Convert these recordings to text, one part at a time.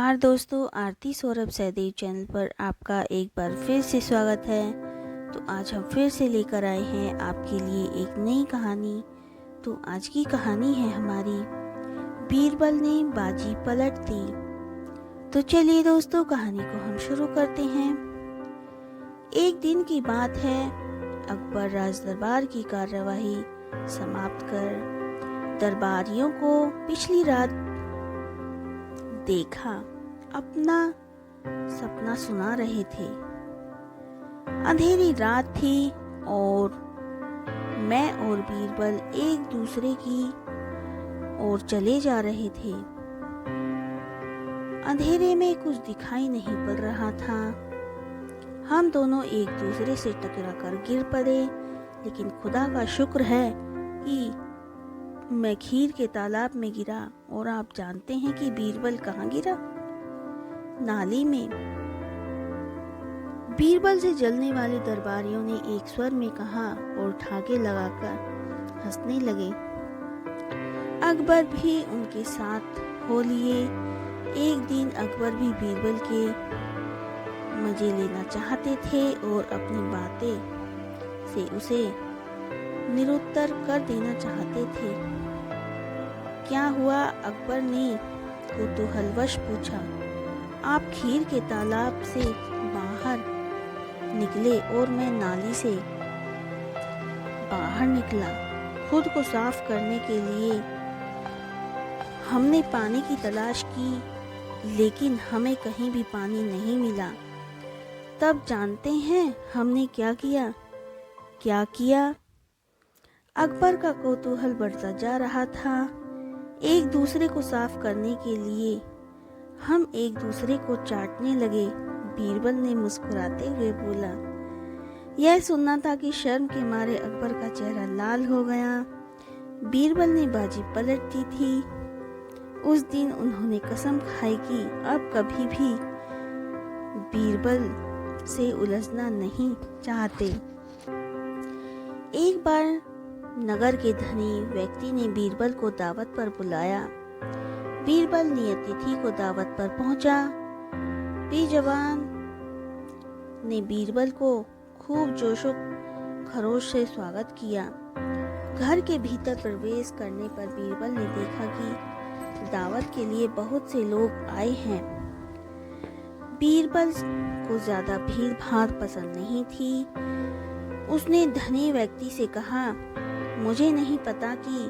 नमस्कार दोस्तों, आरती सौरभ सहदेव चैनल पर आपका एक बार फिर से स्वागत है। तो आज हम फिर से लेकर आए हैं आपके लिए एक नई कहानी। तो आज की कहानी है हमारी बीरबल ने बाजी पलट दी। तो चलिए दोस्तों, कहानी को हम शुरू करते हैं। एक दिन की बात है, अकबर राज दरबार की कार्यवाही समाप्त कर दरबारियों को पिछली रात देखा अपना सपना सुना रहे थे। अंधेरी रात थी और मैं और बीरबल एक दूसरे की ओर चले जा रहे थे। अंधेरे में कुछ दिखाई नहीं पड़ रहा था। हम दोनों एक दूसरे से टकरा कर गिर पड़े, लेकिन खुदा का शुक्र है कि मैं खीर के तालाब में गिरा। और आप जानते हैं कि बीरबल कहाँ गिरा? नाली में। बीरबल से जलने वाले दरबारियों ने एक स्वर में कहा और ठाके लगाकर हंसने लगे। अकबर भी उनके साथ हो लिए। एक दिन अकबर भी बीरबल के मजे लेना चाहते थे और अपनी बातें से उसे निरुत्तर कर देना चाहते थे। क्या हुआ? अकबर ने कौतूहलवश पूछा। आप खीर के तालाब से बाहर निकले और मैं नाली से बाहर निकला। खुद को साफ करने के लिए हमने पानी की तलाश की, लेकिन हमें कहीं भी पानी नहीं मिला। तब जानते हैं हमने क्या किया? क्या किया? अकबर का कौतूहल बढ़ता जा रहा था। एक दूसरे को साफ करने के लिए हम एक दूसरे को चाटने लगे। बीरबल ने मुस्कुराते हुए बोला। यह सुनना था कि शर्म के मारे अकबर का चेहरा लाल हो गया। बीरबल ने बाजी पलट दी थी। उस दिन उन्होंने कसम खाई कि अब कभी भी बीरबल से उलझना नहीं चाहते। एक बार नगर के धनी व्यक्ति ने बीरबल को दावत पर बुलाया। बीरबल नियत तिथि को दावत पर पहुंचा। बेजबान ने बीरबल को खूब जोशो खरोश से स्वागत किया। घर के भीतर प्रवेश करने पर बीरबल ने देखा कि दावत के लिए बहुत से लोग आए हैं। बीरबल को ज्यादा भीड़ भाड़ पसंद नहीं थी। उसने धनी व्यक्ति से कहा, मुझे नहीं पता कि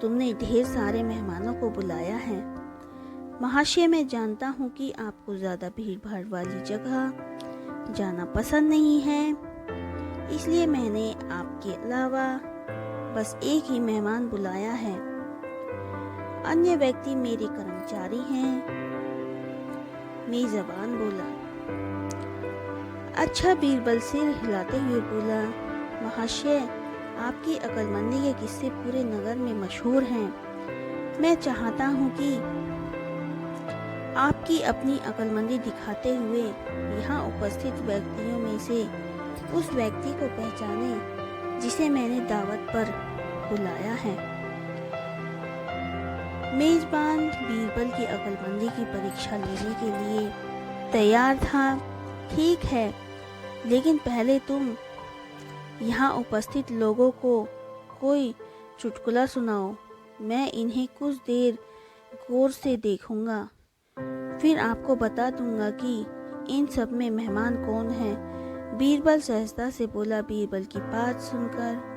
तुमने ढेर सारे मेहमानों को बुलाया है। महाशय, मैं जानता हूँ कि आपको ज्यादा भीड़ भाड़ वाली जगह जाना पसंद नहीं है, इसलिए मैंने आपके अलावा बस एक ही मेहमान बुलाया है। अन्य व्यक्ति मेरे कर्मचारी हैं। मेजबान बोला। अच्छा, बीरबल सिर हिलाते हुए बोला। महाशय, आपकी अक्लमंदी के किस्से पूरे नगर में मशहूर हैं। मैं चाहता हूँ कि आपकी अपनी अक्लमंदी दिखाते हुए यहाँ उपस्थित व्यक्तियों में से उस व्यक्ति को पहचाने जिसे मैंने दावत पर बुलाया है। मेजबान बीरबल की अक्लमंदी की परीक्षा लेने के लिए तैयार था। ठीक है, लेकिन पहले तुम यहाँ उपस्थित लोगों को कोई चुटकुला सुनाओ। मैं इन्हें कुछ देर गौर से देखूंगा, फिर आपको बता दूंगा कि इन सब में मेहमान कौन है। बीरबल सहजता से बोला। बीरबल की बात सुनकर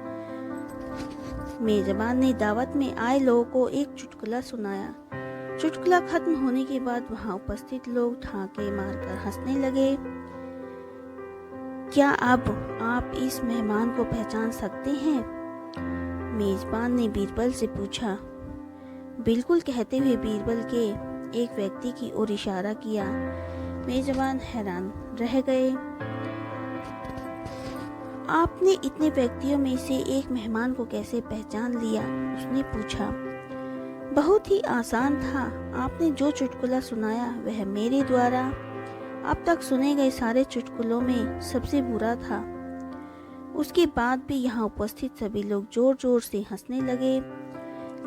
मेजबान ने दावत में आए लोगों को एक चुटकुला सुनाया। चुटकुला खत्म होने के बाद वहां उपस्थित लोग ठाके मारकर हंसने लगे। क्या अब आप इस मेहमान को पहचान सकते हैं? मेजबान ने बीरबल से पूछा। बिल्कुल, कहते हुए बीरबल के एक व्यक्ति की ओर इशारा किया। मेजबान हैरान रह गए। आपने इतने व्यक्तियों में से एक मेहमान को कैसे पहचान लिया? उसने पूछा। बहुत ही आसान था। आपने जो चुटकुला सुनाया वह मेरे द्वारा अब तक सुने गए सारे चुटकुलों में सबसे बुरा था। उसके बाद भी यहाँ उपस्थित सभी लोग जोर जोर से हंसने लगे,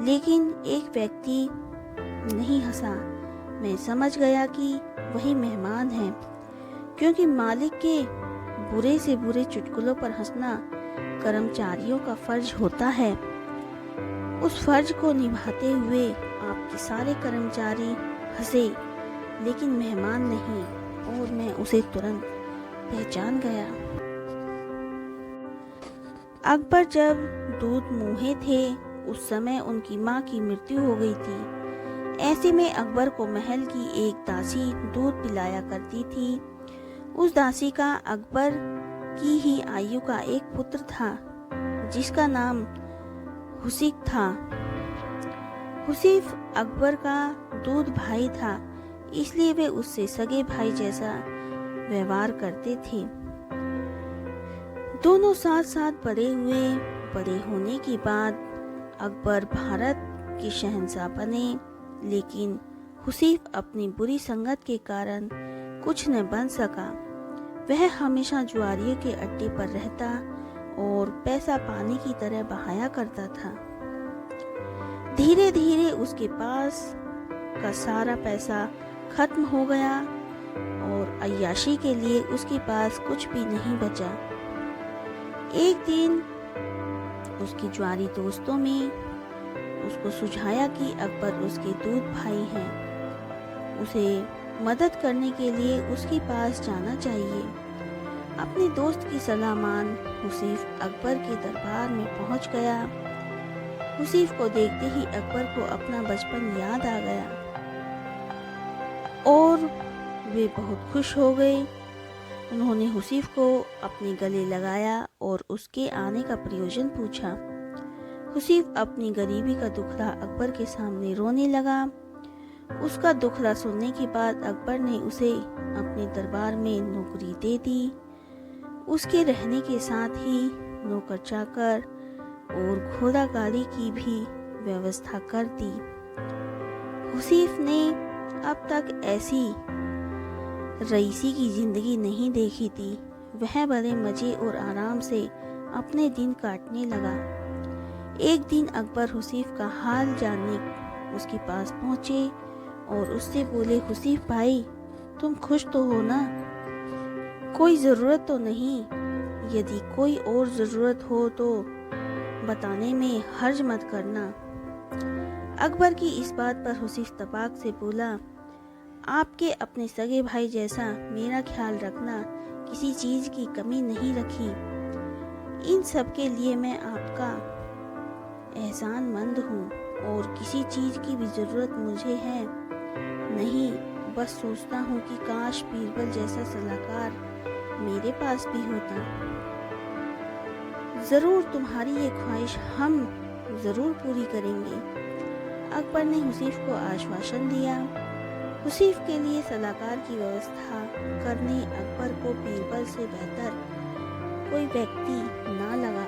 लेकिन एक व्यक्ति नहीं हंसा। मैं समझ गया कि वही मेहमान है, क्योंकि मालिक के बुरे से बुरे चुटकुलों पर हंसना कर्मचारियों का फर्ज होता है। उस फर्ज को निभाते हुए आपके सारे कर्मचारी हंसे, लेकिन मेहमान नहीं, और मैं उसे तुरंत पहचान गया। अकबर जब दूध मुँहे थे, उस समय उनकी माँ की मृत्यु हो गई थी। ऐसे में अकबर को महल की एक दासी दूध पिलाया करती थी। उस दासी का अकबर की ही आयु का एक पुत्र था, जिसका नाम हुसीफ था। हुसीफ अकबर का दूध भाई था, इसलिए वे उससे सगे भाई जैसा व्यवहार करते थे। दोनों साथ साथ बड़े हुए। बड़े होने के बाद अकबर भारत के शहंशाह बने, लेकिन हुसीफ अपनी बुरी संगत के कारण कुछ न बन सका। वह हमेशा जुआरियों के अड्डे पर रहता और पैसा पानी की तरह बहाया करता था। धीरे धीरे उसके पास का सारा पैसा खत्म हो गया और अय्याशी के लिए उसके पास कुछ भी नहीं बचा। एक दिन उसके जुआरी दोस्तों में उसको सुझाया कि अकबर उसके दूध भाई हैं, उसे मदद करने के लिए उसके पास जाना चाहिए। अपने दोस्त की सलाह मान हुसीफ अकबर के दरबार में पहुंच गया। हुसीफ को देखते ही अकबर को अपना बचपन याद आ गया और वे बहुत खुश हो गए। उन्होंने हुसीफ को अपने गले लगाया और उसके आने का प्रयोजन पूछा। हुसीफ अपनी गरीबी का दुखड़ा अकबर के सामने रोने लगा। उसका दुखड़ा सुनने के बाद अकबर ने उसे अपने दरबार में नौकरी दे दी। उसके रहने के साथ ही नौकर चाकर और घोड़ा गाड़ी की भी व्यवस्था कर दी। हुसीफ ने अब तक ऐसी रईसी की जिंदगी नहीं देखी थी। वह बड़े मजे और आराम से अपने दिन काटने लगा। एक दिन अकबर हुसीफ का हाल जानने उसके पास पहुंचे और उससे बोले, हुसीफ भाई, तुम खुश तो हो ना? कोई ज़रूरत तो नहीं? यदि कोई और ज़रूरत हो तो बताने में हर्ज मत करना। अकबर की इस बात पर हुसीफ तपाक से बोला, आपके अपने सगे भाई जैसा मेरा ख्याल रखना, किसी चीज़ की कमी नहीं रखी। इन सब के लिए मैं आपका एहसानमंद हूँ और किसी चीज़ की भी ज़रूरत मुझे है नहीं। बस सोचता हूँ कि काश बीरबल जैसा सलाहकार मेरे पास भी होता। ज़रूर तुम्हारी ये ख्वाहिश हम ज़रूर पूरी करेंगे। अकबर ने हुसीफ को आश्वासन दिया। हुसीफ के लिए सलाहकार की व्यवस्था करने अकबर को बीरबल से बेहतर कोई व्यक्ति ना लगा।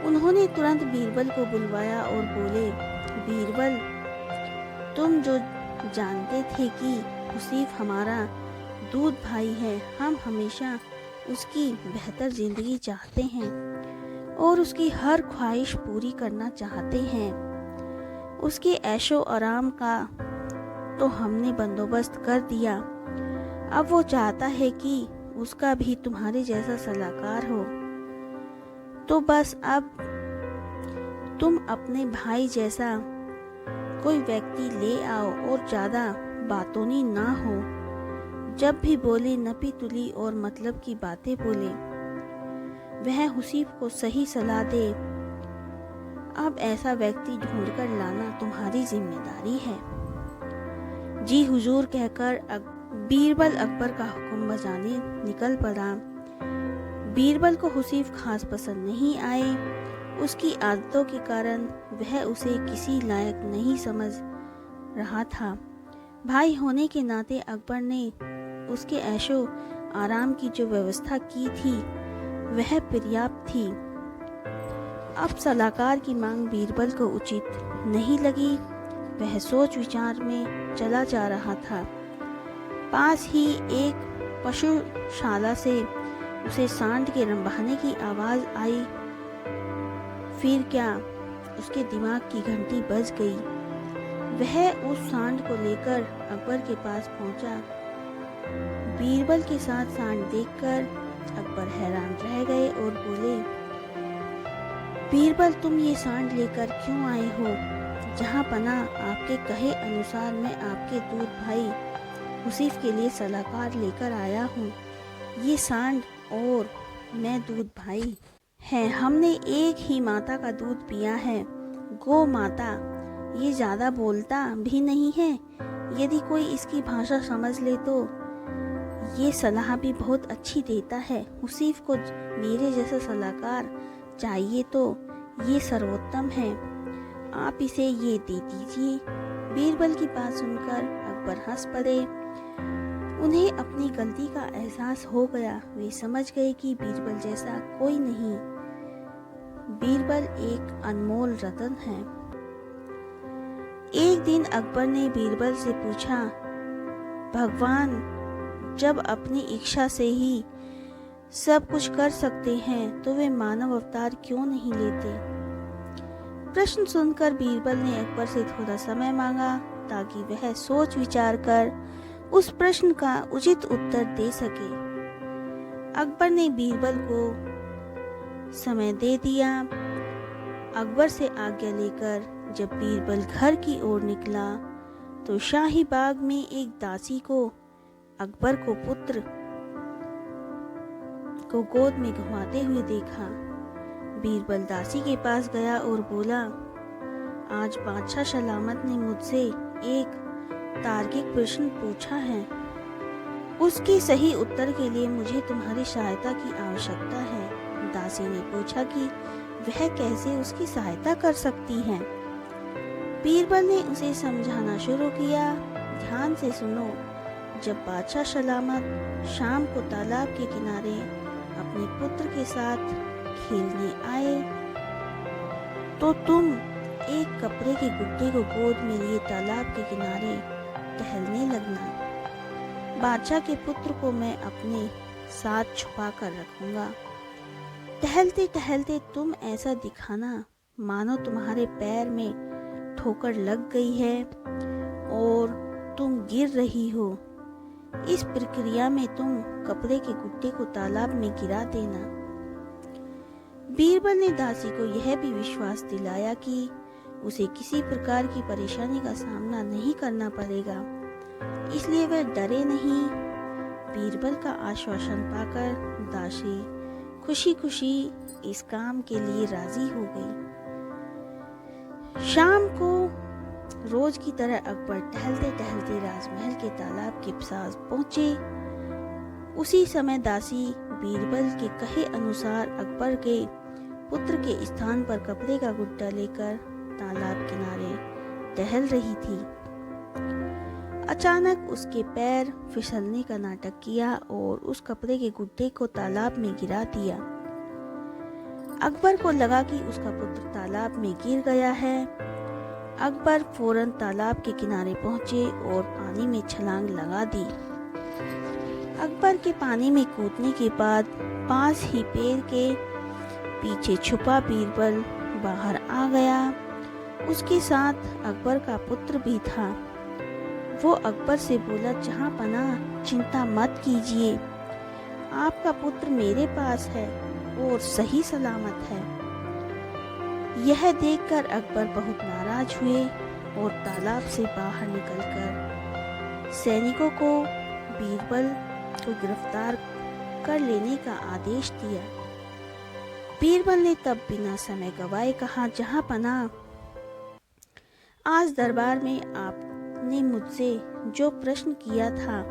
उन्होंने तुरंत बीरबल को बुलवाया और बोले, बीरबल, तुम जो जानते थे कि हुसीफ हमारा दूध भाई है, हम हमेशा उसकी बेहतर जिंदगी चाहते हैं और उसकी हर ख्वाहिश पूरी करना चाहते हैं। उसके ऐशो आराम का तो हमने बंदोबस्त कर दिया। अब वो चाहता है कि उसका भी तुम्हारे जैसा सलाहकार हो। तो बस अब तुम अपने भाई जैसा कोई व्यक्ति ले आओ और ज़्यादा बातूनी ना हो। जब भी बोले नपी तुली और मतलब की बातें बोले। वह हुसीफ को सही सलाह दे। अब ऐसा व्यक्ति ढूंढकर लाना तुम्हारी जिम्मेदारी है। जी हुजूर कहकर बीरबल अकबर का हुक्म बजाने निकल पड़ा। बीरबल को हुसीफ खास पसंद नहीं आए। उसकी आदतों के कारण वह उसे किसी लायक नहीं समझ रहा था। भाई होने के नाते अकबर ने उसके ऐशो आराम की जो व्यवस्था की थी वह पर्याप्त थी। अब सलाहकार की मांग बीरबल को उचित नहीं लगी। वह सोच विचार में चला जा रहा था। पास ही एक पशुशाला से उसे सांड के रंभाने की आवाज़ आई। फिर क्या, उसके दिमाग की घंटी बज गई। वह उस सांड को लेकर अकबर के पास पहुंचा। बीरबल के साथ सांड देखकर अकबर हैरान रह गए और बोले, बीरबल, तुम ये सांड लेकर क्यों आए हो? जहाँ पना आपके कहे अनुसार मैं आपके दूध भाई हुसीफ के लिए सलाहकार लेकर आया हूँ। ये सांड और मैं दूध भाई हैं, हमने एक ही माता का दूध पिया है, गो माता। ये ज़्यादा बोलता भी नहीं है। यदि कोई इसकी भाषा समझ ले तो ये सलाह भी बहुत अच्छी देता है। हुसीफ को मेरे जैसा सलाहकार चाहिए तो ये सर्वोत्तम है। आप इसे ये दे दीजिए। बीरबल की बात सुनकर अकबर हंस पड़े। उन्हें अपनी गलती का एहसास हो गया। वे समझ गए कि बीरबल जैसा कोई नहीं। बीरबल एक अनमोल रतन है। एक दिन अकबर ने बीरबल से पूछा, भगवान जब अपनी इच्छा से ही सब कुछ कर सकते हैं तो वे मानव अवतार क्यों नहीं लेते? प्रश्न सुनकर बीरबल ने अकबर से थोड़ा समय मांगा ताकि वह सोच विचार कर उस प्रश्न का उचित उत्तर दे सके। अकबर ने बीरबल को समय दे दिया। अकबर से आज्ञा लेकर जब बीरबल घर की ओर निकला तो शाही बाग में एक दासी को अकबर को पुत्र को गोद में घुमाते हुए देखा। बीरबल दासी के पास गया और बोला, आज बादशाह सलामत ने मुझसे एक तार्किक प्रश्न पूछा है। उसके सही उत्तर के लिए मुझे तुम्हारी सहायता की आवश्यकता है। दासी ने पूछा कि वह कैसे उसकी सहायता कर सकती है। बीरबल ने उसे समझाना शुरू किया। ध्यान से सुनो। जब बादशाह सलामत शाम को तालाब के किनारे अपने पुत्र के साथ खेलने आए तो तुम एक कपड़े के गुड्डे को गोद में लिए तालाब के किनारे टहलने लगना। बादशाह के पुत्र को मैं अपने साथ छुपा कर रखूंगा। टहलते टहलते तुम ऐसा दिखाना मानो तुम्हारे पैर में ठोकर लग गई है और तुम गिर रही हो। इस प्रक्रिया में तुम कपड़े के गुड्डे को तालाब में गिरा देना। बीरबल ने दासी को यह भी विश्वास दिलाया कि उसे किसी प्रकार की परेशानी का सामना नहीं करना पड़ेगा, इसलिए वह डरे नहीं। बीरबल का आश्वासन पाकर दासी खुशी खुशी इस काम के लिए राजी हो गई। शाम को रोज की तरह अकबर टहलते टहलते राजमहल के तालाब के पास पहुंचे। उसी समय दासी बीरबल के कहे अनुसार अकबर के पुत्र के स्थान पर कपड़े का गुड्डा लेकर तालाब किनारे टहल रही थी। अचानक उसके पैर फिसलने का नाटक किया और उस कपड़े के गुड्डे को तालाब में गिरा दिया। अकबर को लगा कि उसका पुत्र तालाब में गिर गया है। अकबर फौरन तालाब के किनारे पहुंचे और पानी में छलांग लगा दी। अकबर के पानी में कूदने के बाद पास ही पेड़ के पीछे छुपा बीरबल बाहर आ गया। उसके साथ अकबर का पुत्र भी था। वो अकबर से बोला, जहां पना चिंता मत कीजिए, आपका पुत्र मेरे पास है और सही सलामत है। यह देखकर अकबर बहुत नाराज हुए और तालाब से बाहर निकलकर सैनिकों को बीरबल को गिरफ्तार कर लेने का आदेश दिया। बीरबल ने तब बिना समय गवाए कहा, जहां पना आज दरबार में आपने मुझसे जो प्रश्न किया था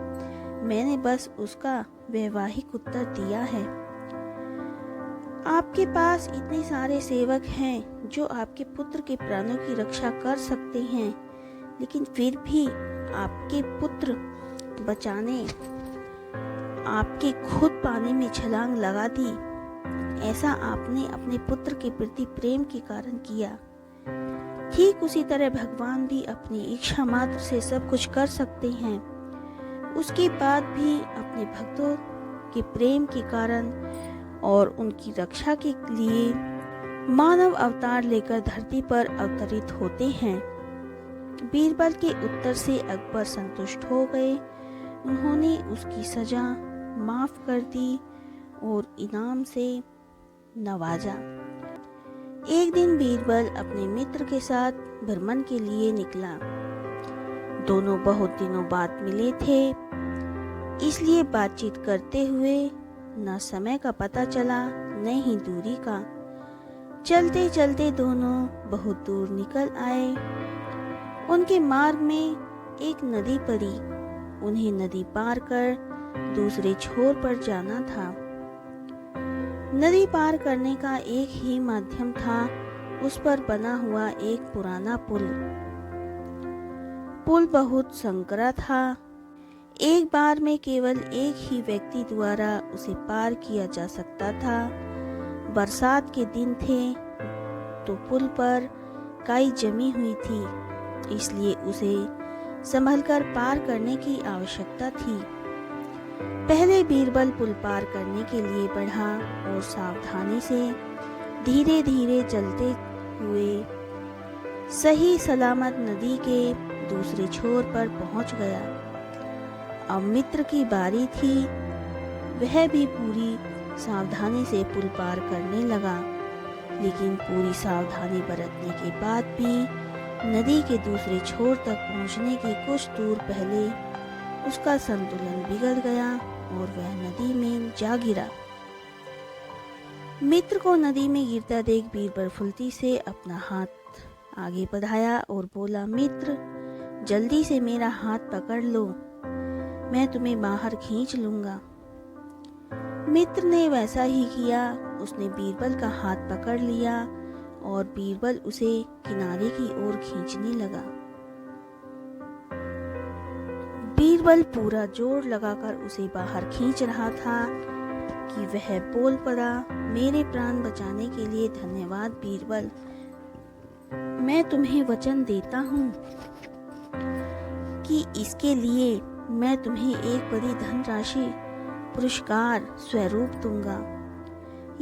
मैंने बस उसका वैवाहिक उत्तर दिया है। आपके पास इतने सारे सेवक हैं जो आपके पुत्र के प्राणों की रक्षा कर सकते हैं, लेकिन फिर भी आपके पुत्र बचाने आपके खुद पानी में छलांग लगा दी। ऐसा आपने अपने पुत्र के प्रति प्रेम के कारण किया। ठीक उसी तरह भगवान भी अपनी इच्छा मात्र से सब कुछ कर सकते हैं। उसके बाद भी अपने भक्तों के प्रेम के कारण और उनकी रक्षा के लिए मानव अवतार लेकर धरती पर अवतरित होते हैं। बीरबल के उत्तर से अकबर संतुष्ट हो गए। उन्होंने उसकी सजा माफ कर दी और इनाम से नवाजा। एक दिन बीरबल अपने मित्र के साथ भ्रमण के लिए निकला। दोनों बहुत दिनों बाद मिले थे, इसलिए बातचीत करते हुए न समय का पता चला न ही दूरी का। चलते चलते दोनों बहुत दूर निकल आए। उनके मार्ग में एक नदी पड़ी। उन्हें नदी पार कर दूसरे छोर पर जाना था। नदी पार करने का एक ही माध्यम था, उस पर बना हुआ एक पुराना पुल। पुल बहुत संकरा था। एक बार में केवल एक ही व्यक्ति द्वारा उसे पार किया जा सकता था। बरसात के दिन थे तो पुल पर काई जमी हुई थी, इसलिए उसे संभलकर पार करने की आवश्यकता थी। पहले बीरबल पुल पार करने के लिए बढ़ा और सावधानी से धीरे धीरे चलते हुए सही सलामत नदी के दूसरे छोर पर पहुंच गया। अब मित्र की बारी थी। वह भी पूरी सावधानी से पुल पार करने लगा, लेकिन पूरी सावधानी बरतने के बाद भी नदी के दूसरे छोर तक पहुंचने की कुछ दूर पहले उसका संतुलन बिगड़ गया और वह नदी में जा गिरा। मित्र को नदी में गिरता देख बीरबल फुल्ती से अपना हाथ आगे बढ़ाया और बोला, मित्र, जल्दी से मेरा हाथ पकड़ लो, मैं तुम्हें बाहर खींच लूंगा। मित्र ने वैसा ही किया। उसने बीरबल का हाथ पकड़ लिया और बीरबल उसे किनारे की ओर खींचने लगा। बीरबल पूरा जोर लगाकर उसे बाहर खींच रहा था कि वह बोल पड़ा, मेरे प्राण बचाने के लिए धन्यवाद बीरबल। मैं तुम्हें वचन देता हूँ कि इसके लिए मैं तुम्हें एक बड़ी धनराशि पुरस्कार स्वरूप दूंगा।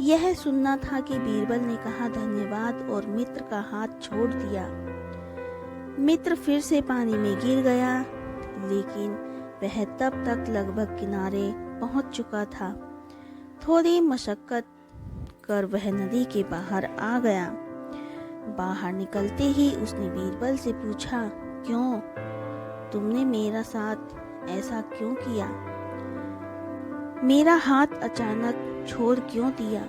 यह सुनना था कि बीरबल ने कहा धन्यवाद और मित्र का हाथ छोड़ दिया। मित्र फिर से पानी में गिर गया, लेकिन वह तब तक लगभग किनारे पहुंच चुका था। थोड़ी मशक्कत कर वह नदी के बाहर आ गया। बाहर निकलते ही उसने बीरबल से पूछा, क्यों? तुमने मेरा साथ ऐसा क्यों किया? मेरा हाथ अचानक छोड़ क्यों दिया?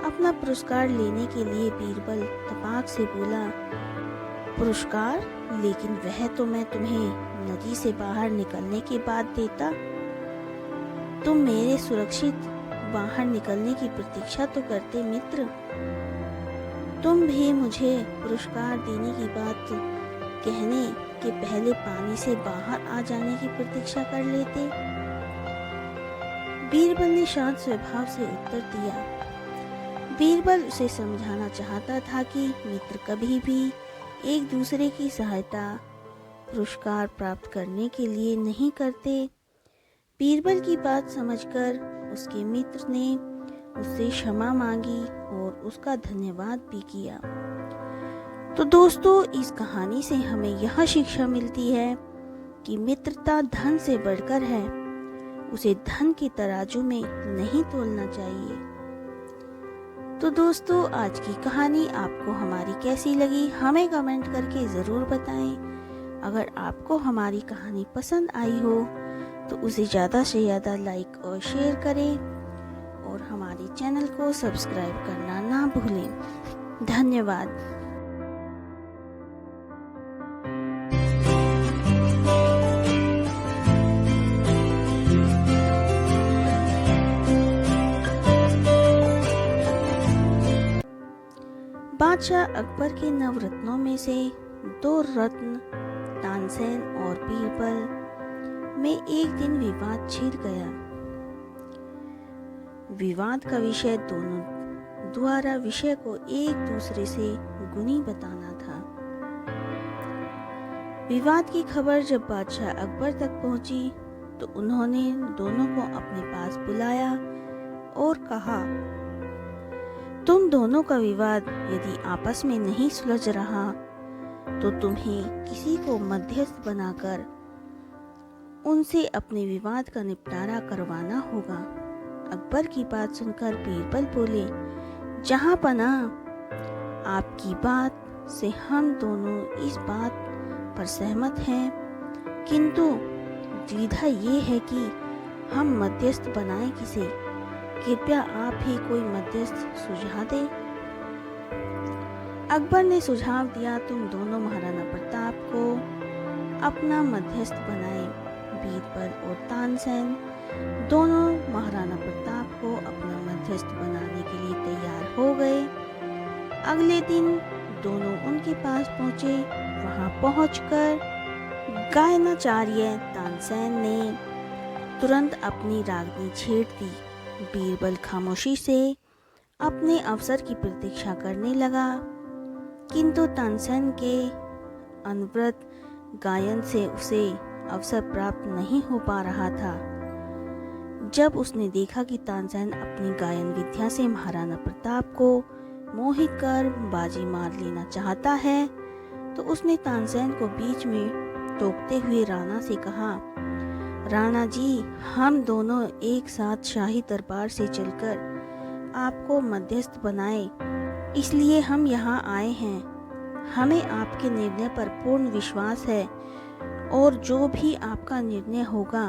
अपना पुरस्कार लेने के लिए बीरबल तपाक से बोला, पुरस्कार? लेकिन वह तो मैं तुम्हें नदी से बाहर निकलने के बाद देता। तुम मेरे सुरक्षित बाहर निकलने की प्रतीक्षा तो करते मित्र। तुम भी मुझे पुरस्कार देने की बात कहने के पहले पानी से बाहर आ जाने की प्रतीक्षा कर लेते। बीरबल ने शांत स्वभाव से उत्तर दिया। बीरबल उसे समझाना चाहता था कि मित्र कभी भी एक दूसरे की सहायता पुरस्कार प्राप्त करने के लिए नहीं करते। बीरबल की बात समझकर उसके मित्र ने उससे क्षमा मांगी और उसका धन्यवाद भी किया। तो दोस्तों, इस कहानी से हमें यह शिक्षा मिलती है कि मित्रता धन से बढ़कर है। उसे धन की तराजू में नहीं तोलना चाहिए। तो दोस्तों, आज की कहानी आपको हमारी कैसी लगी हमें कमेंट करके ज़रूर बताएं। अगर आपको हमारी कहानी पसंद आई हो तो उसे ज़्यादा से ज़्यादा लाइक और शेयर करें और हमारे चैनल को सब्सक्राइब करना ना भूलें। धन्यवाद। बादशाह अकबर के नवरत्नों में से 2 रत्न तानसेन और बीरबल में एक दिन विवाद छिड़ गया। विवाद का विषय दोनों द्वारा विषय को एक दूसरे से गुनी बताना था। विवाद की खबर जब बादशाह अकबर तक पहुंची तो उन्होंने दोनों को अपने पास बुलाया और कहा, तुम दोनों का विवाद यदि आपस में नहीं सुलझ रहा तो तुम्हें किसी को मध्यस्थ बनाकर उनसे अपने विवाद का निपटारा करवाना होगा। अकबर की बात सुनकर बीरबल बोले, जहां पनाह, आपकी बात से हम दोनों इस बात पर सहमत हैं, किंतु द्विधा ये है कि हम मध्यस्थ बनाएं किसे। कृपया आप ही कोई मध्यस्थ सुझा दें। अकबर ने सुझाव दिया, तुम दोनों महाराणा प्रताप को अपना मध्यस्थ बनाएं। बीरबल और तानसेन दोनों महाराणा प्रताप को अपना मध्यस्थ बनाने के लिए तैयार हो गए। अगले दिन दोनों उनके पास पहुंचे। वहां पहुंचकर गायनाचार्य तानसेन ने तुरंत अपनी रागनी छेड़ दी। बीरबल खामोशी से अपने अवसर की प्रतीक्षा करने लगा, किंतु तानसेन के अनवरत गायन से उसे अवसर प्राप्त नहीं हो पा रहा था। जब उसने देखा कि तानसेन अपनी गायन विद्या से महाराणा प्रताप को मोहित कर बाजी मार लेना चाहता है, तो उसने तानसेन को बीच में टोकते हुए राणा से कहा, राणा जी, हम दोनों एक साथ शाही दरबार से चलकर आपको मध्यस्थ बनाए, इसलिए हम यहाँ आए हैं। हमें आपके निर्णय पर पूर्ण विश्वास है और जो भी आपका निर्णय होगा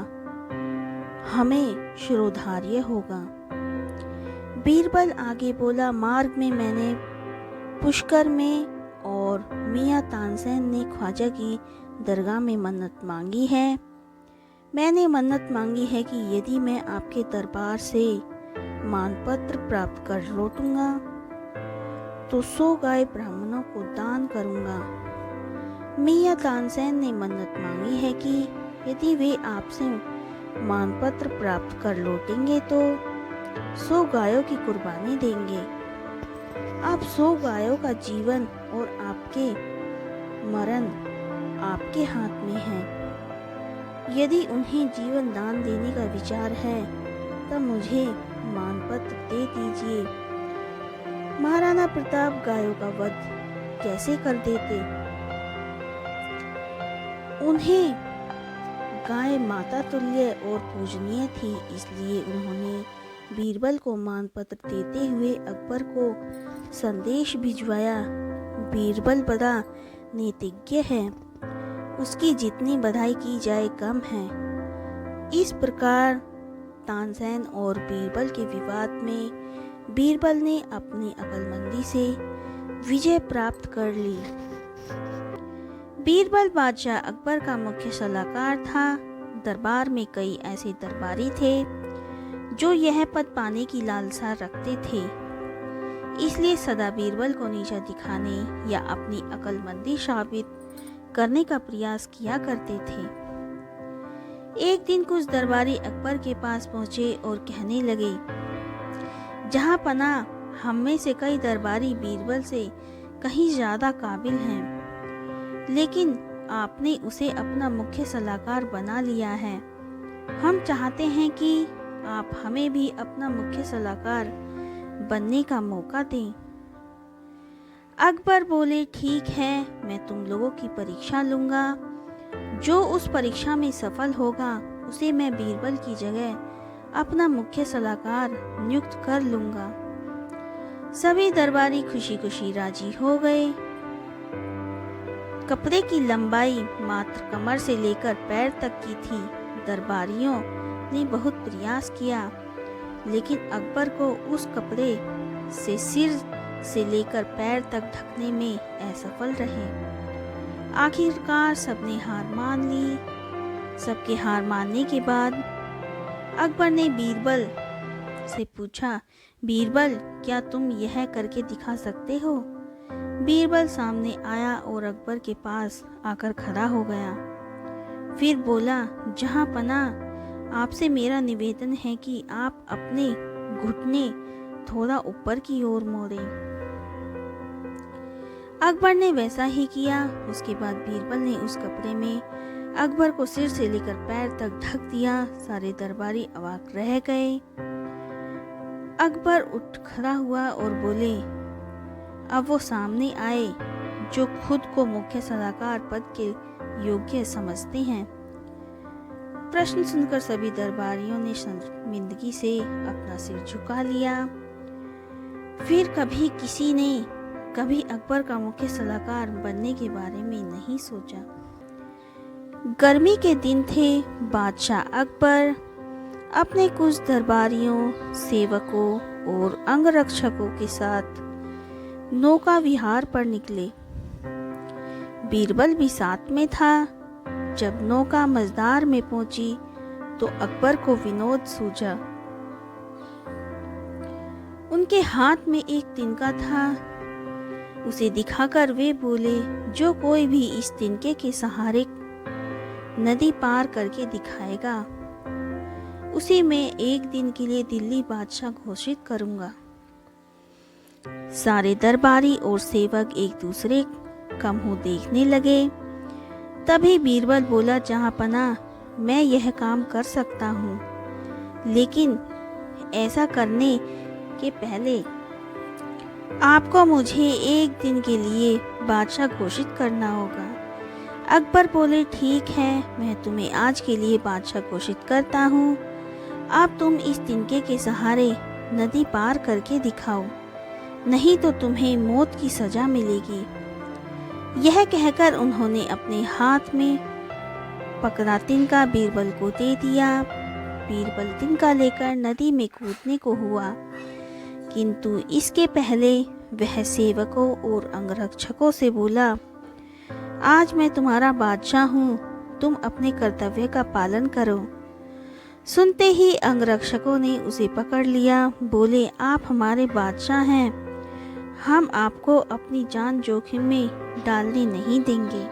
हमें शिरोधार्य होगा। बीरबल आगे बोला, मार्ग में मैंने पुष्कर में और मियाँ तानसेन ने ख्वाजा की दरगाह में मन्नत मांगी है। मैंने मन्नत मांगी है कि यदि मैं आपके दरबार से मानपत्र प्राप्त कर लौटूंगा तो 100 गाय ब्राह्मणों को दान करूंगा। मियाँ तानसेन ने मन्नत मांगी है कि यदि वे आपसे मानपत्र प्राप्त कर लौटेंगे तो 100 गायों की कुर्बानी देंगे। अब 100 गायों का जीवन और आपके मरण आपके हाथ में है। यदि उन्हें जीवन दान देने का विचार है तब मुझे मानपत्र दे दीजिए। महाराणा प्रताप गायों का वध कैसे कर देते? उन्हें गाय माता तुल्य और पूजनीय थी, इसलिए उन्होंने बीरबल को मानपत्र देते हुए अकबर को संदेश भिजवाया। बीरबल बड़ा नीतिज्ञ है, उसकी जितनी बधाई की जाए कम है। इस प्रकार तानसेन और बीरबल के विवाद में बीरबल ने अपनी अक्लमंदी से विजय प्राप्त कर ली। बीरबल बादशाह अकबर का मुख्य सलाहकार था। दरबार में कई ऐसे दरबारी थे जो यह पद पाने की लालसा रखते थे, इसलिए सदा बीरबल को नीचा दिखाने या अपनी अक्लमंदी साबित करने का प्रयास किया करते थे। एक दिन कुछ दरबारी अकबर के पास पहुंचे और कहने लगे, जहां पनाह, हम में से कई दरबारी बीरबल से कहीं ज्यादा काबिल हैं, लेकिन आपने उसे अपना मुख्य सलाहकार बना लिया है। हम चाहते हैं कि आप हमें भी अपना मुख्य सलाहकार बनने का मौका दें। अकबर बोले, ठीक है, मैं तुम लोगों की परीक्षा लूंगा। जो उस परीक्षा में सफल होगा उसे मैं बीरबल की जगह अपना मुख्य सलाहकार नियुक्त कर लूंगा। सभी दरबारी खुशी खुशी राजी हो गए। कपड़े की लंबाई मात्र कमर से लेकर पैर तक की थी। दरबारियों ने बहुत प्रयास किया, लेकिन अकबर को उस कपड़े से सिर से लेकर पैर तक ढकने में असफल रहे। आखिरकार सबने हार मान ली। सबके हार मानने के बाद अकबर ने बीरबल से पूछा, बीरबल, क्या तुम यह करके दिखा सकते हो? बीरबल सामने आया और अकबर के पास आकर खड़ा हो गया। फिर बोला, जहां पनाह, आपसे मेरा निवेदन है कि आप अपने घुटने थोड़ा ऊपर की ओर मोड़ें। अकबर ने वैसा ही किया। उसके बाद बीरबल ने उस कपड़े में अकबर को सिर से लेकर पैर तक ढक दिया। सारे दरबारी अवाक रह गए। अकबर उठ खड़ा हुआ और बोले, अब वो सामने आए जो खुद को मुख्य सलाहकार पद के योग्य समझते हैं। प्रश्न सुनकर सभी दरबारियों ने शर्मिंदगी से अपना सिर झुका लिया। फिर कभी किसी ने कभी अकबर का मुख्य सलाहकार बनने के बारे में नहीं सोचा। गर्मी के दिन थे। बादशाह अकबर अपने कुछ दरबारियों, सेवकों और अंगरक्षकों के साथ नौका विहार पर निकले। बीरबल भी साथ में था। जब नौका मझधार में पहुंची तो अकबर को विनोद सूझा। उनके हाथ में एक तिनका था। उसे दिखाकर वे बोले, जो कोई भी इस तिनके के सहारे नदी पार करके दिखाएगा, उसे मैं एक दिन के लिए दिल्ली बादशाह घोषित करूंगा। सारे दरबारी और सेवक एक दूसरे का मुंह देखने लगे। तभी बीरबल बोला, जहांपना मैं यह काम कर सकता हूँ, लेकिन ऐसा करने के पहले आपको मुझे एक दिन के लिए बादशाह घोषित करना होगा। अकबर बोले, ठीक है, मैं तुम्हें आज के लिए बादशाह घोषित करता हूँ। अब तुम इस तिनके के सहारे नदी पार करके दिखाओ, नहीं तो तुम्हें मौत की सजा मिलेगी। यह कहकर उन्होंने अपने हाथ में पकड़ा तिनका बीरबल को दे दिया। बीरबल तिनका लेकर नदी में कूदने को हुआ, किंतु इसके पहले वह सेवकों और अंगरक्षकों से बोला, आज मैं तुम्हारा बादशाह हूँ, तुम अपने कर्तव्य का पालन करो। सुनते ही अंगरक्षकों ने उसे पकड़ लिया। बोले, आप हमारे बादशाह हैं, हम आपको अपनी जान जोखिम में डालने नहीं देंगे।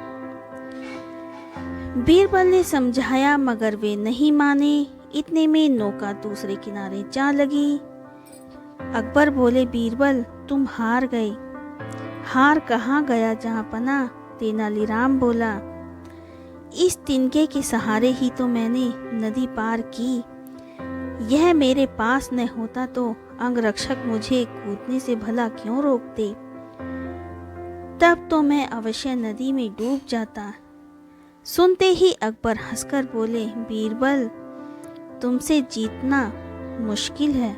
बीरबल ने समझाया, मगर वे नहीं माने। इतने में नौका दूसरे किनारे जा लगी। अकबर बोले, बीरबल तुम हार गए। हार कहाँ गया जहांपना, तेनालीराम बोला, इस तिनके के सहारे ही तो मैंने नदी पार की। यह मेरे पास न होता तो अंगरक्षक मुझे कूदने से भला क्यों रोकते? तब तो मैं अवश्य नदी में डूब जाता। सुनते ही अकबर हंसकर बोले, बीरबल तुमसे जीतना मुश्किल है।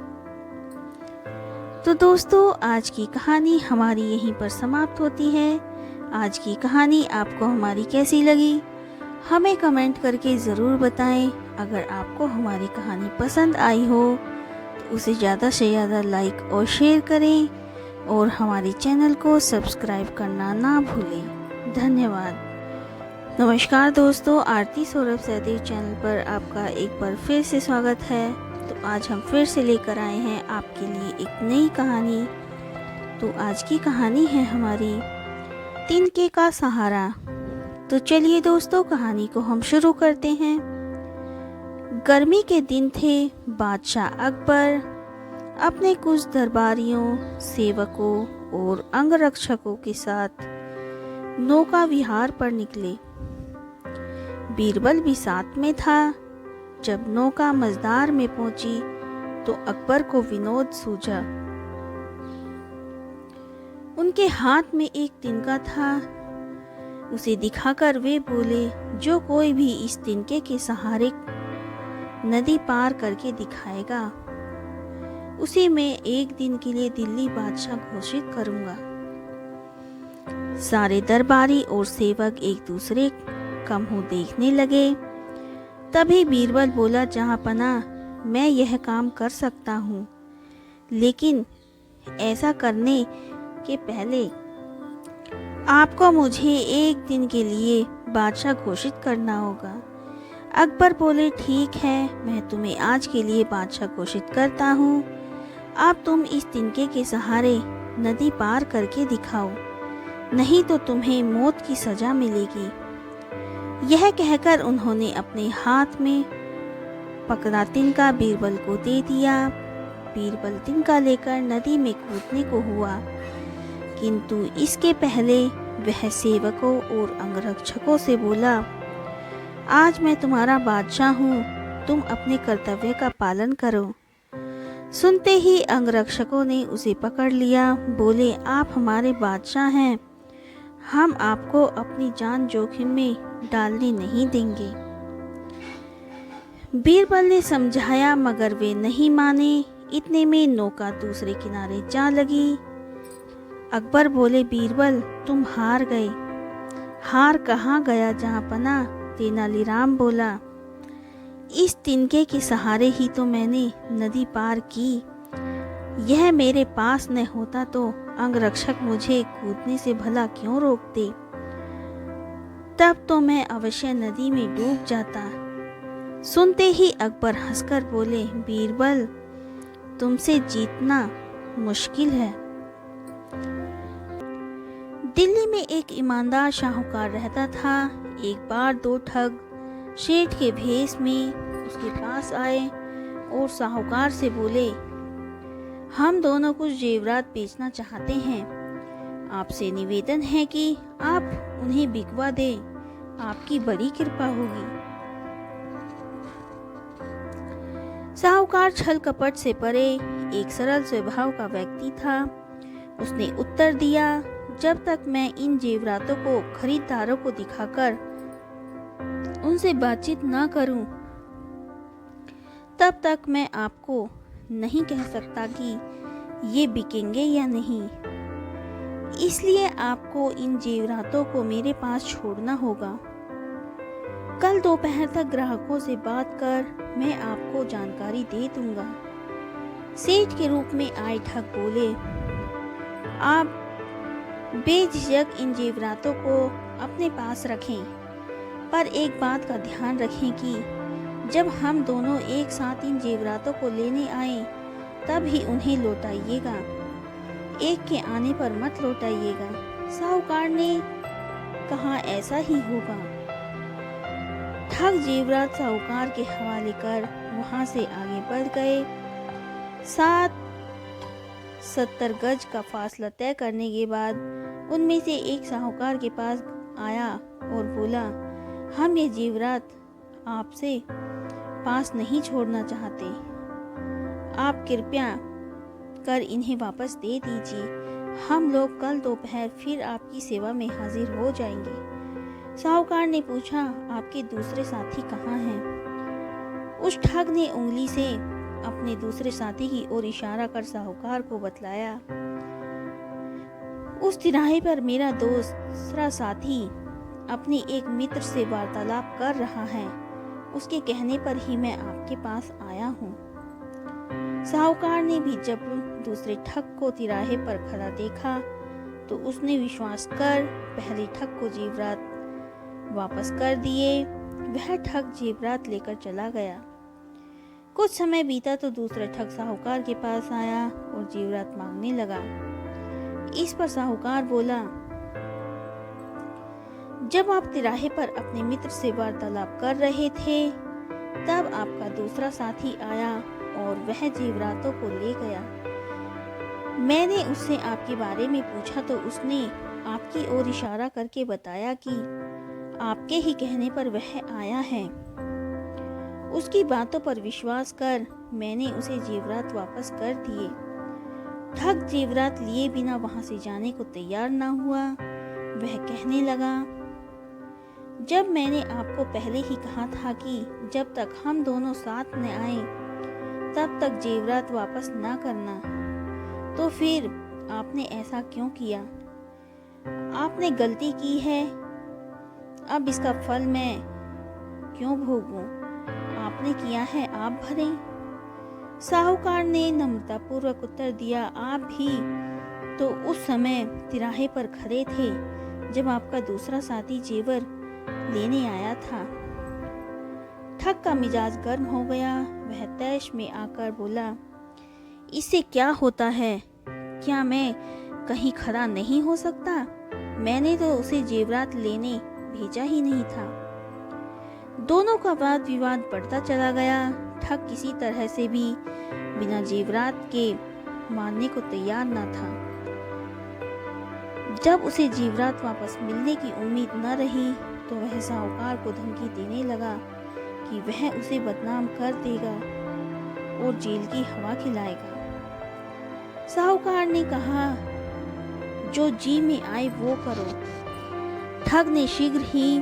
तो दोस्तों, आज की कहानी हमारी यहीं पर समाप्त होती है। आज की कहानी आपको हमारी कैसी लगी, हमें कमेंट करके ज़रूर बताएं। अगर आपको हमारी कहानी पसंद आई हो तो उसे ज़्यादा से ज़्यादा लाइक और शेयर करें, और हमारे चैनल को सब्सक्राइब करना ना भूलें। धन्यवाद। नमस्कार दोस्तों, आरती सौरभ सहदेव चैनल पर आपका एक बार फिर से स्वागत है। तो आज हम फिर से लेकर आए हैं आपके लिए एक नई कहानी। तो आज की कहानी है हमारी तिनके का सहारा। तो चलिए दोस्तों, कहानी को हम शुरू करते हैं। गर्मी के दिन थे। बादशाह अकबर अपने कुछ दरबारियों, सेवकों और अंगरक्षकों के साथ नौका विहार पर निकले। बीरबल भी साथ में था। जब नौका मझधार में पहुंची तो अकबर को विनोद सूझा। उनके हाथ में एक तिनका था। उसे दिखाकर वे बोले, जो कोई भी इस तिनके के सहारे नदी पार करके दिखाएगा, उसे मैं एक दिन के लिए दिल्ली बादशाह घोषित करूंगा। सारे दरबारी और सेवक एक दूसरे का मुंह देखने लगे। तभी बीरबल बोला, जहांपना मैं यह काम कर सकता हूँ, लेकिन ऐसा करने के पहले आपको मुझे एक दिन के लिए बादशाह घोषित करना होगा। अकबर बोले, ठीक है, मैं तुम्हें आज के लिए बादशाह घोषित करता हूँ। अब तुम इस तिनके के सहारे नदी पार करके दिखाओ, नहीं तो तुम्हें मौत की सजा मिलेगी। यह कहकर उन्होंने अपने हाथ में पकड़ा तिनका बीरबल को दे दिया। बीरबल तिनका लेकर नदी में कूदने को हुआ, किंतु इसके पहले वह सेवकों और अंगरक्षकों से बोला, आज मैं तुम्हारा बादशाह हूँ, तुम अपने कर्तव्य का पालन करो। सुनते ही अंगरक्षकों ने उसे पकड़ लिया। बोले, आप हमारे बादशाह हैं, हम आपको अपनी जान जोखिम में डालने नहीं देंगे। बीरबल ने समझाया मगर वे नहीं माने। इतने में नौका दूसरे किनारे जा लगी। अकबर बोले, बीरबल तुम हार गए। हार कहाँ गया जहाँ पना, तेनालीराम बोला। इस तिनके के सहारे ही तो मैंने नदी पार की। यह मेरे पास न होता तो अंगरक्षक मुझे कूदने से भला क्यों रोकते। तब तो मैं अवश्य नदी में डूब जाता। सुनते ही अकबर हंसकर बोले, बीरबल तुमसे जीतना मुश्किल है। दिल्ली में एक ईमानदार साहूकार रहता था। एक बार दो ठग सेठ के भेष में उसके पास आए और साहूकार से बोले, हम दोनों कुछ जेवरात बेचना चाहते हैं। आपसे निवेदन है कि आप उन्हें बिकवा दें, आपकी बड़ी कृपा होगी। साहूकार छल कपट से परे एक सरल स्वभाव का व्यक्ति था। उसने उत्तर दिया, जब तक मैं इन जेवरातों को खरीदारों को दिखाकर उनसे बातचीत ना करूं, तब तक मैं आपको नहीं कह सकता कि ये बिकेंगे या नहीं। इसलिए आपको इन जेवरातों को मेरे पास छोड़ना होगा। कल दोपहर तक ग्राहकों से बात कर मैं आपको जानकारी दे दूंगा। सेठ के रूप में आए ठग बोले, आप बेझिझक इन जेवरातों को अपने पास रखें, पर एक बात का ध्यान रखें कि जब हम दोनों एक साथ इन जेवरातों को लेने आए तब ही उन्हें लौटाइएगा, एक के आने पर मत लौटाइएगा। साहूकार ने कहा, ऐसा ही होगा। ठग जेवरात साहूकार के हवाले कर वहां से आगे बढ़ गए। 70 गज का फासला तय करने के बाद उनमें से एक साहूकार के पास आया और बोला, हम ये जेवरात आपसे पास नहीं छोड़ना चाहते। आप कृपया कर इन्हें वापस दे दीजिए। हम लोग कल दोपहर फिर आपकी सेवा में हाजिर हो जाएंगे। साहूकार ने पूछा, आपके दूसरे साथी कहाँ हैं? उस ठग ने उंगली से अपने दूसरे साथी की ओर इशारा कर साहूकार को बतलाया, उस तिराहे पर मेरा दूसरा साथी अपने एक मित्र से वार्तालाप कर रहा है। उसके कहने पर ही मैं आपके पास आया हूँ। साहूकार ने भी जब दूसरे ठग को तिराहे पर खड़ा देखा तो उसने विश्वास कर पहले ठग को जेवरात वापस कर दिए। वह ठग जेवरात लेकर चला गया। कुछ समय बीता तो दूसरा ठग साहूकार के पास आया और जेवरात मांगने लगा। इस पर साहूकार बोला, जब आप तिराहे पर अपने मित्र से वार्तालाप कर रहे थे तब आपका दूसरा साथी आया और वह जेवरातों को ले गया। मैंने उससे आपके बारे में पूछा तो उसने आपकी ओर इशारा करके बताया कि आपके ही कहने पर वह आया है। उसकी बातों पर विश्वास कर मैंने उसे जेवरात वापस कर दिए। ठग जेवरात लिए बिना वहां से जाने को तैयार न हुआ। वह कहने लगा, जब मैंने आपको पहले ही कहा था कि जब तक हम दोनों साथ न आए तब तक जेवरात वापस ना करना, तो फिर आपने ऐसा क्यों किया? आपने गलती की है, अब इसका फल मैं क्यों भोगूं? आपने किया है, आप भरें। साहूकार ने नम्रतापूर्वक उत्तर दिया, आप भी तो उस समय तिराहे पर खड़े थे जब आपका दूसरा साथी जेवर लेने आया था। ठग का मिजाज गर्म हो गया। वह तैश में आकर बोला, इससे क्या होता है? क्या मैं कहीं खड़ा नहीं हो सकता? मैंने तो उसे जेवरात लेने भेजा ही नहीं था। दोनों का वाद विवाद बढ़ता चला गया। ठग किसी तरह से भी बिना जेवरात के मानने को तैयार न था। जब उसे जेवरात वापस मिलने की उम्मीद न रही तो वह साहूकार को धमकी देने लगा कि वह उसे बदनाम कर देगा और जेल की हवा खिलाएगा। साहूकार ने कहा, जो जी में आए वो करो, ठग ने शीघ्र ही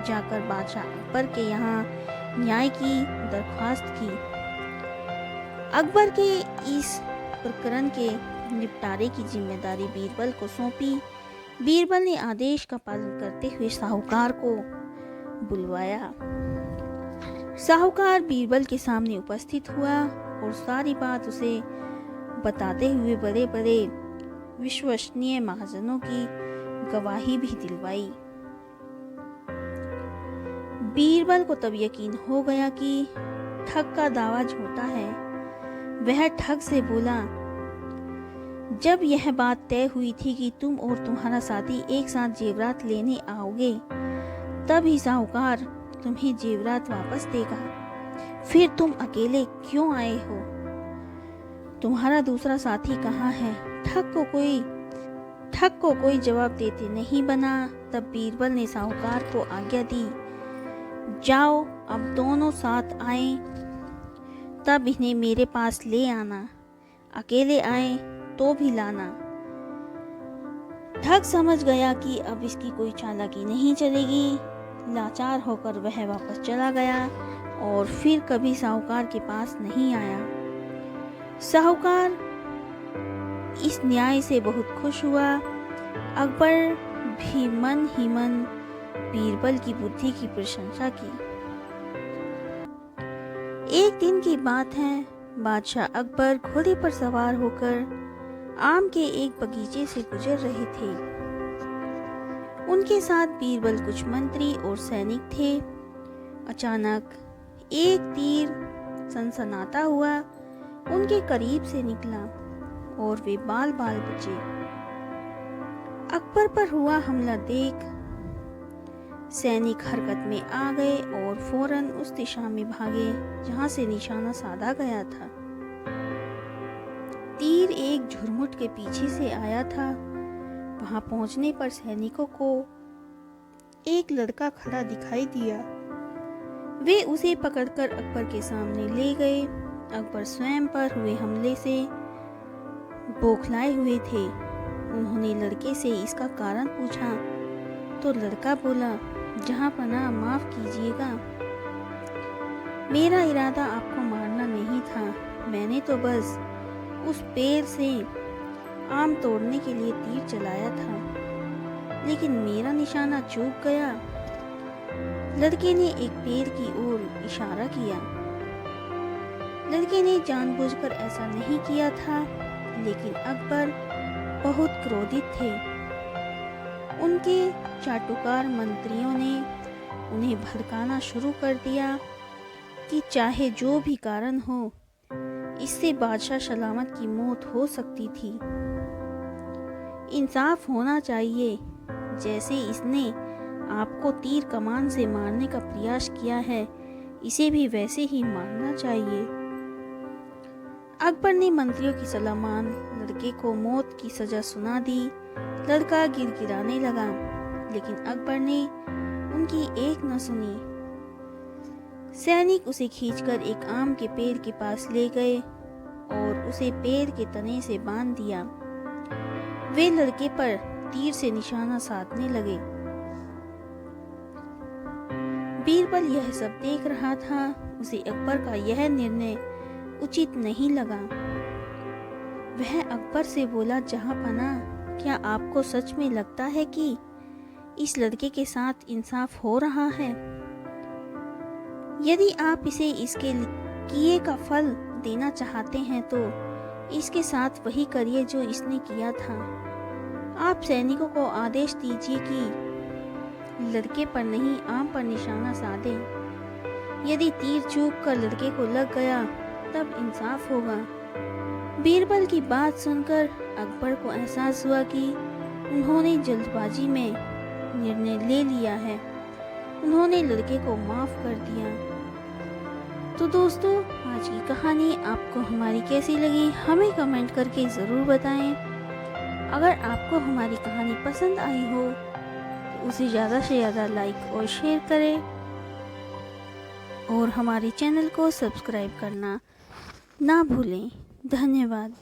जाकर बादशाह अकबर के यहाँ न्याय की दरख्वास्त की। अकबर के इस प्रकरण के निपटारे की जिम्मेदारी बीरबल को सौंपी। बीरबल ने आदेश का पालन करते हुए साहूकार को बुलवाया। साहूकार बीरबल के सामने उपस्थित हुआ और सारी बात उसे बताते हुए बड़े बड़े विश्वसनीय महाजनों की गवाही भी दिलवाई। बीरबल को तब यकीन हो गया कि ठग का दावा झूठा है। वह ठग से बोला, जब यह बात तय हुई थी कि तुम और तुम्हारा साथी एक साथ जेवरात लेने आओगे, तब ही साहूकार तुम्हें जेवरात वापस देगा। फिर तुम अकेले क्यों आए हो? तुम्हारा दूसरा साथी कहाँ है? ठग को कोई जवाब देते नहीं बना। तब बीरबल ने साहूकार को आज्ञा दी, जाओ अब दोनों साथ आए, तब इन्हें मेरे पास ले आना। अकेले आए तो भी लाना। ठग समझ गया कि अब इसकी कोई चालाकी नहीं चलेगी। लाचार होकर वह वापस चला गया और फिर कभी साहूकार के पास नहीं आया। साहूकार इस न्याय से बहुत खुश हुआ। अकबर भी मन ही मन बीरबल की बुद्धि की प्रशंसा की। एक दिन की बात है, बादशाह अकबर घोड़े पर सवार होकर आम के एक बगीचे से गुजर रहे थे। उनके साथ बीरबल, कुछ मंत्री और सैनिक थे। अचानक एक तीर सनसनाता हुआ उनके करीब से निकला और वे बाल बाल बचे। अकबर पर हुआ हमला देख सैनिक हरकत में आ गए और फौरन उस दिशा में भागे जहां से निशाना साधा गया था। तीर एक झुरमुट के पीछे से आया था। वहां पहुंचने पर सैनिकों को एक लड़का खड़ा दिखाई दिया। वे उसे पकड़कर अकबर के सामने ले गए। अकबर स्वयं पर हुए हमले से बौखलाए हुए थे। उन्होंने लड़के से इसका कारण पूछा तो लड़का बोला, जहां पनाह, माफ कीजिएगा, मेरा इरादा आपको मारना नहीं था। मैंने तो बस उस पेड़ से आम तोड़ने के लिए तीर चलाया था, लेकिन मेरा निशाना चूक गया। लड़के ने एक पेड़ की ओर इशारा किया। लड़के ने जानबूझकर ऐसा नहीं किया था, लेकिन अकबर बहुत क्रोधित थे। उनके चाटुकार मंत्रियों ने उन्हें भड़काना शुरू कर दिया कि चाहे जो भी कारण हो, इससे बादशाह सलामत की मौत हो सकती थी। इंसाफ होना चाहिए। जैसे इसने आपको तीर कमान से मारने का प्रयास किया है, इसे भी वैसे ही मारना चाहिए। अकबर ने मंत्रियों की सलाह मान लड़के को मौत की सजा सुना दी। लड़का गिड़गिड़ाने लगा, लेकिन अकबर ने उनकी एक न सुनी। सैनिक उसे खींचकर एक आम के पेड़ के पास ले गए और उसे पेड़ के तने से बांध दिया। वे लड़के पर तीर से निशाना साधने लगे। बीरबल यह सब देख रहा था। उसे अकबर का यह निर्णय उचित नहीं लगा। वह अकबर से बोला, जहां पनाह, क्या आपको सच में लगता है कि इस लड़के के साथ इंसाफ हो रहा है? यदि आप इसे इसके किए का फल देना चाहते हैं तो इसके साथ वही करिए जो इसने किया था। आप सैनिकों को आदेश दीजिए कि लड़के पर नहीं, आम पर निशाना साधे। यदि तीर चूक कर लड़के को लग गया तब इंसाफ होगा। बीरबल की बात सुनकर अकबर को एहसास हुआ कि उन्होंने जल्दबाजी में निर्णय ले लिया है। उन्होंने लड़के को माफ कर दिया। तो दोस्तों, आज की कहानी आपको हमारी कैसी लगी, हमें कमेंट करके ज़रूर बताएं। अगर आपको हमारी कहानी पसंद आई हो तो उसे ज़्यादा से ज़्यादा लाइक और शेयर करें और हमारे चैनल को सब्सक्राइब करना ना भूलें। धन्यवाद।